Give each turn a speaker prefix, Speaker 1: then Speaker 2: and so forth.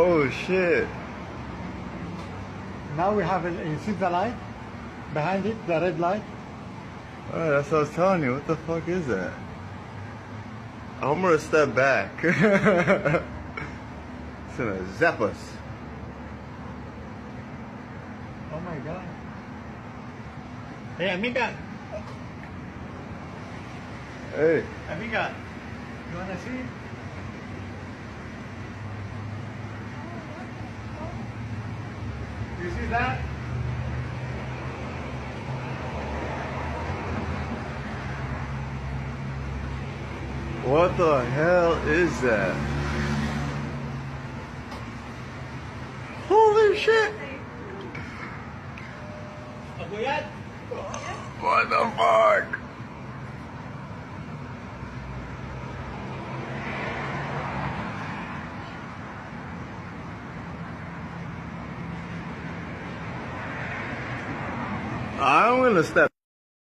Speaker 1: Oh shit.
Speaker 2: Now we have, you see the light? Behind it, the red light?
Speaker 1: Alright, that's what I was telling you. What the fuck is that? I'm gonna step back. It's gonna zap us.
Speaker 2: Oh my god. Hey, amiga.
Speaker 1: Hey.
Speaker 2: Amiga, you wanna see? You see that?
Speaker 1: What the hell is that? Holy shit! What the fuck? I'm gonna step